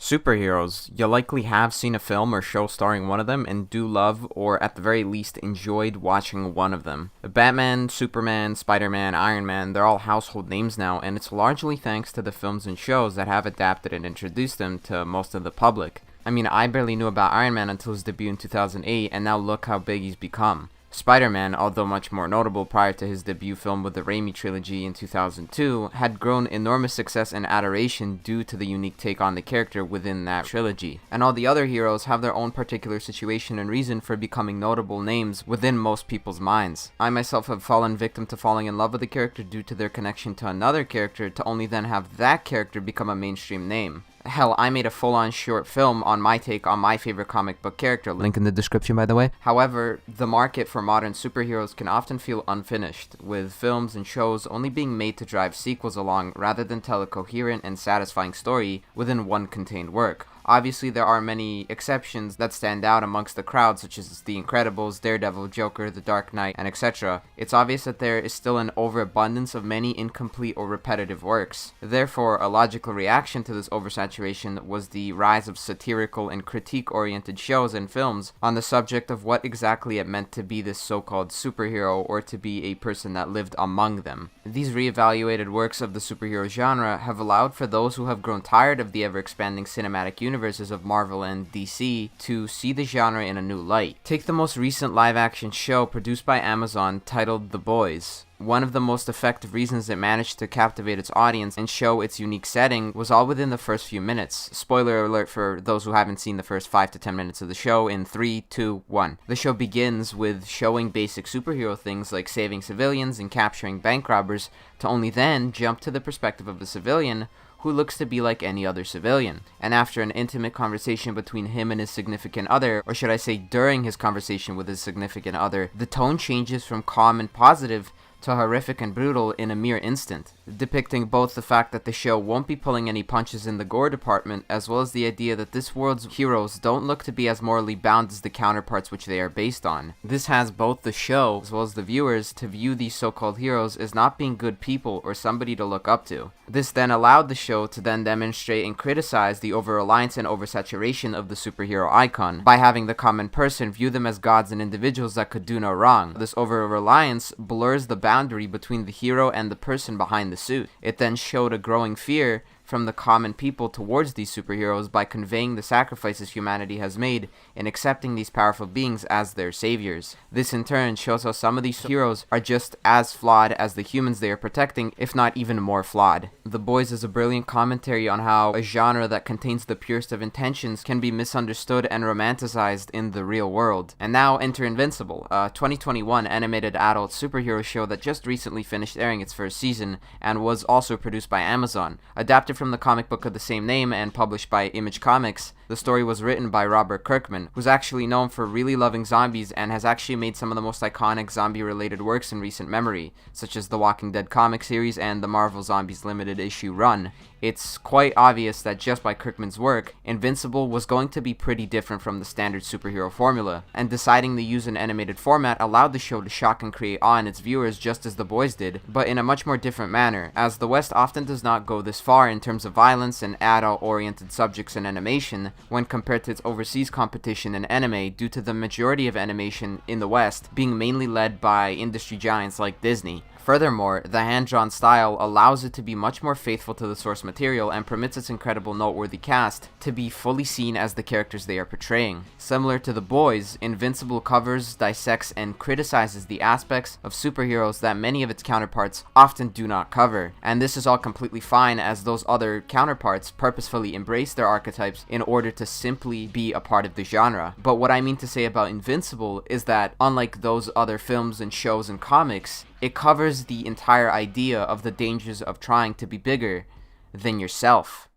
Superheroes. You likely have seen a film or show starring one of them and do love, or at the very least enjoyed watching one of them. Batman, Superman, Spider-Man, Iron Man, they're all household names now, and it's largely thanks to the films and shows that have adapted and introduced them to most of the public. I mean, I barely knew about Iron Man until his debut in 2008, and now look how big he's become. Spider-Man, although much more notable prior to his debut film with the Raimi trilogy in 2002, had grown enormous success and adoration due to the unique take on the character within that trilogy. And all the other heroes have their own particular situation and reason for becoming notable names within most people's minds. I myself have fallen victim to falling in love with a character due to their connection to another character, to only then have that character become a mainstream name. Hell, I made a full-on short film on my take on my favorite comic book character, link in the description by the way. However, the market for modern superheroes can often feel unfinished, with films and shows only being made to drive sequels along rather than tell a coherent and satisfying story within one contained work. Obviously, there are many exceptions that stand out amongst the crowd, such as The Incredibles, Daredevil, Joker, The Dark Knight, and etc. It's obvious that there is still an overabundance of many incomplete or repetitive works. Therefore, a logical reaction to this oversaturation was the rise of satirical and critique-oriented shows and films on the subject of what exactly it meant to be this so-called superhero or to be a person that lived among them. These reevaluated works of the superhero genre have allowed for those who have grown tired of the ever-expanding cinematic universes of Marvel and DC to see the genre in a new light. Take the most recent live-action show produced by Amazon titled The Boys. One of the most effective reasons it managed to captivate its audience and show its unique setting was all within the first few minutes. Spoiler alert for those who haven't seen the first 5 to 10 minutes of the show in 3, 2, 1. The show begins with showing basic superhero things like saving civilians and capturing bank robbers, to only then jump to the perspective of a civilian who looks to be like any other civilian. And after an intimate conversation between him and his significant other, or should I say during his conversation with his significant other, the tone changes from calm and positive to horrific and brutal in a mere instant, depicting both the fact that the show won't be pulling any punches in the gore department, as well as the idea that this world's heroes don't look to be as morally bound as the counterparts which they are based on. This has both the show, as well as the viewers, to view these so-called heroes as not being good people or somebody to look up to. This then allowed the show to then demonstrate and criticize the over-reliance and oversaturation of the superhero icon, by having the common person view them as gods and individuals that could do no wrong. This over-reliance blurs the boundary between the hero and the person behind the suit. It then showed a growing fear from the common people towards these superheroes by conveying the sacrifices humanity has made in accepting these powerful beings as their saviors. This in turn shows how some of these heroes are just as flawed as the humans they are protecting, if not even more flawed. The Boys is a brilliant commentary on how a genre that contains the purest of intentions can be misunderstood and romanticized in the real world. And now enter Invincible, a 2021 animated adult superhero show that just recently finished airing its first season and was also produced by Amazon. Adapted from the comic book of the same name and published by Image Comics, the story was written by Robert Kirkman, who's actually known for really loving zombies and has actually made some of the most iconic zombie-related works in recent memory, such as the Walking Dead comic series and the Marvel Zombies limited issue run. It's quite obvious that just by Kirkman's work, Invincible was going to be pretty different from the standard superhero formula, and deciding to use an animated format allowed the show to shock and create awe in its viewers just as The Boys did, but in a much more different manner, as the West often does not go this far in terms of violence and adult-oriented subjects in animation when compared to its overseas competition in anime, due to the majority of animation in the West being mainly led by industry giants like Disney. Furthermore, the hand-drawn style allows it to be much more faithful to the source material and permits its incredible noteworthy cast to be fully seen as the characters they are portraying. Similar to The Boys, Invincible covers, dissects, and criticizes the aspects of superheroes that many of its counterparts often do not cover. And this is all completely fine, as those other counterparts purposefully embrace their archetypes in order to simply be a part of the genre. But what I mean to say about Invincible is that, unlike those other films and shows and comics, it covers the entire idea of the dangers of trying to be bigger than yourself.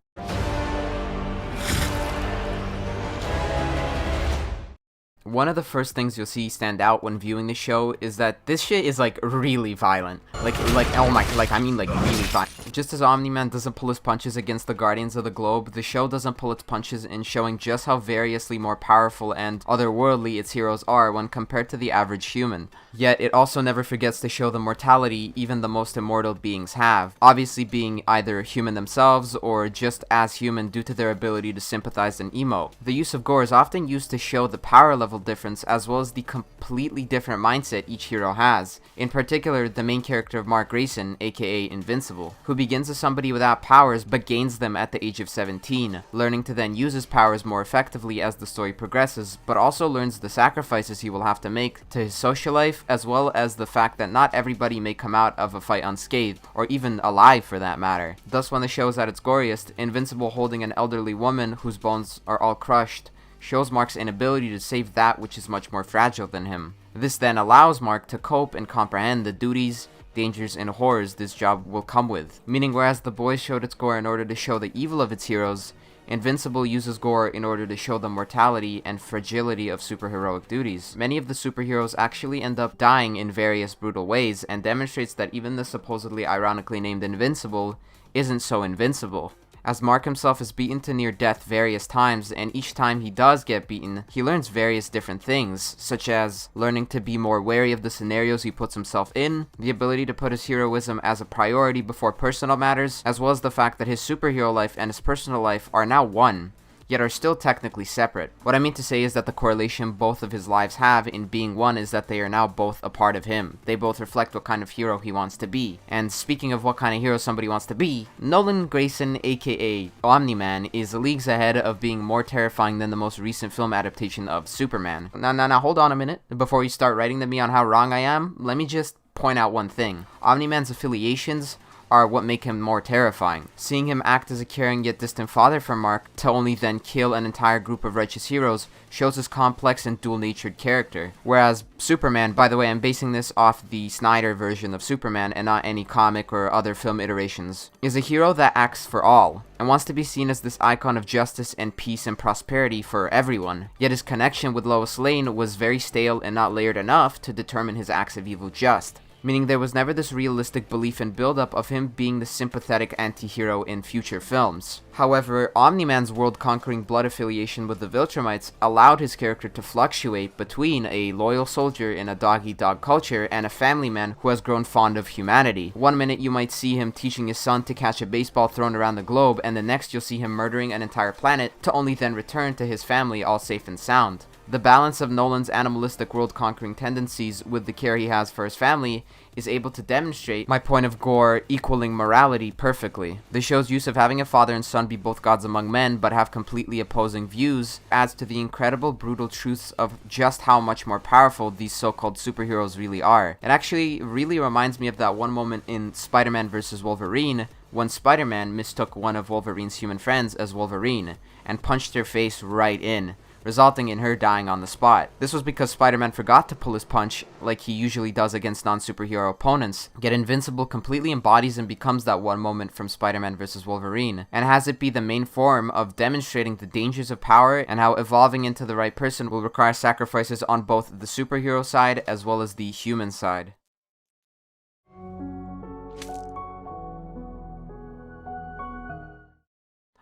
One of the first things you'll see stand out when viewing the show is that this shit is like really violent. Like really violent. Just as Omni-Man doesn't pull his punches against the Guardians of the Globe, the show doesn't pull its punches in showing just how variously more powerful and otherworldly its heroes are when compared to the average human. Yet it also never forgets to show the mortality even the most immortal beings have, obviously being either human themselves or just as human due to their ability to sympathize and emote. The use of gore is often used to show the power level difference as well as the completely different mindset each hero has. In particular, the main character of Mark Grayson, aka Invincible, who begins as somebody without powers but gains them at the age of 17, learning to then use his powers more effectively as the story progresses, but also learns the sacrifices he will have to make to his social life, as well as the fact that not everybody may come out of a fight unscathed, or even alive for that matter. Thus, when the show is at its goriest, Invincible holding an elderly woman whose bones are all crushed shows Mark's inability to save that which is much more fragile than him. This then allows Mark to cope and comprehend the duties, dangers, and horrors this job will come with. Meaning, whereas The Boys showed its gore in order to show the evil of its heroes, Invincible uses gore in order to show the mortality and fragility of superheroic duties. Many of the superheroes actually end up dying in various brutal ways, and demonstrates that even the supposedly ironically named Invincible isn't so invincible, as Mark himself is beaten to near death various times, and each time he does get beaten, he learns various different things, such as learning to be more wary of the scenarios he puts himself in, the ability to put his heroism as a priority before personal matters, as well as the fact that his superhero life and his personal life are now one, yet are still technically separate. What I mean to say is that the correlation both of his lives have in being one is that they are now both a part of him. They both reflect what kind of hero he wants to be. And speaking of what kind of hero somebody wants to be, Nolan Grayson, aka Omni-Man, is leagues ahead of being more terrifying than the most recent film adaptation of Superman. Now, hold on a minute. Before you start writing to me on how wrong I am, let me just point out one thing. Omni-Man's affiliations are what make him more terrifying. Seeing him act as a caring yet distant father for Mark, to only then kill an entire group of righteous heroes, shows his complex and dual-natured character. Whereas Superman, by the way, I'm basing this off the Snyder version of Superman and not any comic or other film iterations, is a hero that acts for all, and wants to be seen as this icon of justice and peace and prosperity for everyone. Yet his connection with Lois Lane was very stale and not layered enough to determine his acts of evil just. Meaning there was never this realistic belief and build-up of him being the sympathetic anti-hero in future films. However, Omni-Man's world-conquering blood affiliation with the Viltrumites allowed his character to fluctuate between a loyal soldier in a dog-eat-dog culture and a family man who has grown fond of humanity. One minute you might see him teaching his son to catch a baseball thrown around the globe, and the next you'll see him murdering an entire planet to only then return to his family all safe and sound. The balance of Nolan's animalistic world-conquering tendencies with the care he has for his family is able to demonstrate my point of gore equaling morality perfectly. The show's use of having a father and son be both gods among men but have completely opposing views adds to the incredible brutal truths of just how much more powerful these so-called superheroes really are. It actually really reminds me of that one moment in Spider-Man vs. Wolverine when Spider-Man mistook one of Wolverine's human friends as Wolverine and punched her face right in, resulting in her dying on the spot. This was because Spider-Man forgot to pull his punch like he usually does against non-superhero opponents, yet Invincible completely embodies and becomes that one moment from Spider-Man vs. Wolverine, and has it be the main form of demonstrating the dangers of power and how evolving into the right person will require sacrifices on both the superhero side as well as the human side.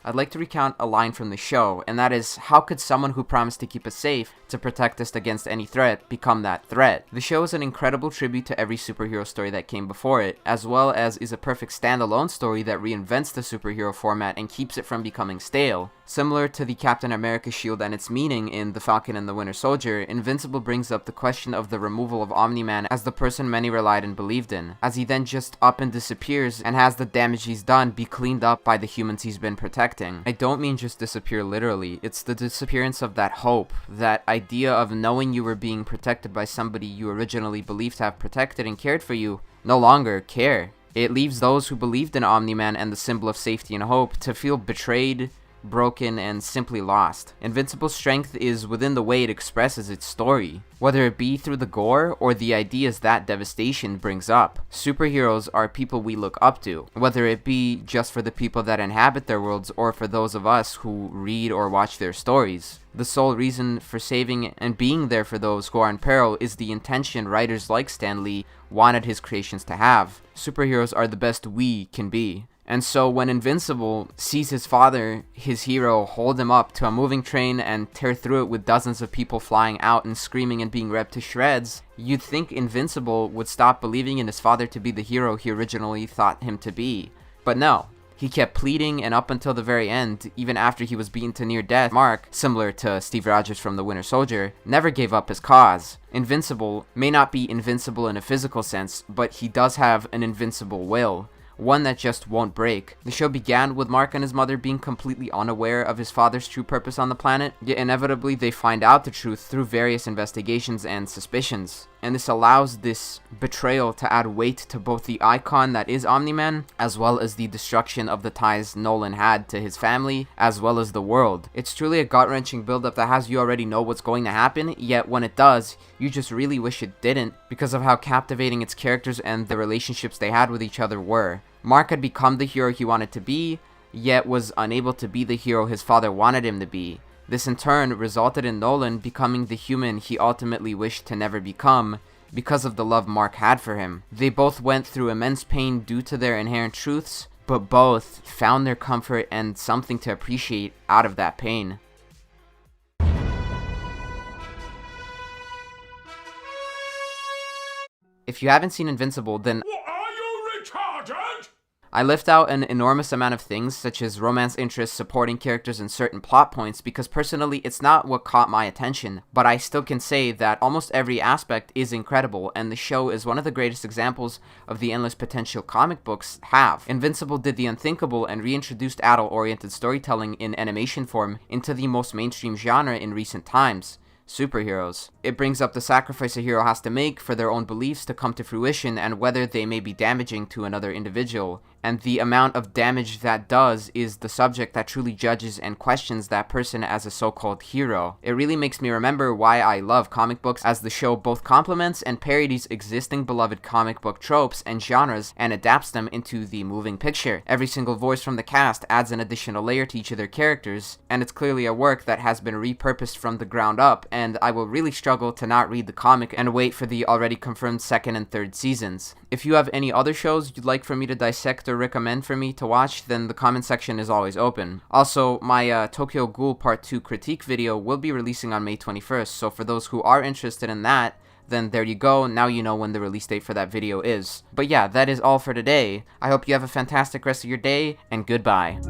I'd like to recount a line from the show, and that is, how could someone who promised to keep us safe, to protect us against any threat, become that threat? The show is an incredible tribute to every superhero story that came before it, as well as is a perfect standalone story that reinvents the superhero format and keeps it from becoming stale. Similar to the Captain America shield and its meaning in The Falcon and the Winter Soldier, Invincible brings up the question of the removal of Omni-Man as the person many relied and believed in, as he then just up and disappears and has the damage he's done be cleaned up by the humans he's been protecting. I don't mean just disappear literally, it's the disappearance of that hope, that idea of knowing you were being protected by somebody you originally believed to have protected and cared for you, no longer care. It leaves those who believed in Omni-Man and the symbol of safety and hope to feel betrayed, broken, and simply lost. Invincible's strength is within the way it expresses its story, whether it be through the gore or the ideas that devastation brings up. Superheroes are people we look up to, whether it be just for the people that inhabit their worlds or for those of us who read or watch their stories. The sole reason for saving and being there for those who are in peril is the intention writers like Stan Lee wanted his creations to have. Superheroes are the best we can be, And so when Invincible sees his father, his hero, hold him up to a moving train and tear through it with dozens of people flying out and screaming and being ripped to shreds, you'd think Invincible would stop believing in his father to be the hero he originally thought him to be. But no. He kept pleading, and up until the very end, even after he was beaten to near death, Mark, similar to Steve Rogers from The Winter Soldier, never gave up his cause. Invincible may not be invincible in a physical sense, but he does have an invincible will. One that just won't break. The show began with Mark and his mother being completely unaware of his father's true purpose on the planet, yet inevitably they find out the truth through various investigations and suspicions. And this allows this betrayal to add weight to both the icon that is Omni-Man, as well as the destruction of the ties Nolan had to his family, as well as the world. It's truly a gut-wrenching build-up that has you already know what's going to happen, yet when it does, you just really wish it didn't, because of how captivating its characters and the relationships they had with each other were. Mark had become the hero he wanted to be, yet was unable to be the hero his father wanted him to be. This in turn resulted in Nolan becoming the human he ultimately wished to never become, because of the love Mark had for him. They both went through immense pain due to their inherent truths, but both found their comfort and something to appreciate out of that pain. If you haven't seen Invincible, then I left out an enormous amount of things, such as romance interests, supporting characters, and certain plot points, because personally it's not what caught my attention, but I still can say that almost every aspect is incredible, and the show is one of the greatest examples of the endless potential comic books have. Invincible did the unthinkable and reintroduced adult-oriented storytelling in animation form into the most mainstream genre in recent times. Superheroes. It brings up the sacrifice a hero has to make for their own beliefs to come to fruition and whether they may be damaging to another individual. And the amount of damage that does is the subject that truly judges and questions that person as a so-called hero. It really makes me remember why I love comic books, as the show both complements and parodies existing beloved comic book tropes and genres and adapts them into the moving picture. Every single voice from the cast adds an additional layer to each of their characters, and it's clearly a work that has been repurposed from the ground up, and I will really struggle to not read the comic and wait for the already confirmed second and third seasons. If you have any other shows you'd like for me to dissect or recommend for me to watch, then the comment section is always open. Also, my Tokyo Ghoul Part 2 critique video will be releasing on May 21st, so for those who are interested in that, then there you go, now you know when the release date for that video is. But yeah, that is all for today. I hope you have a fantastic rest of your day, and goodbye.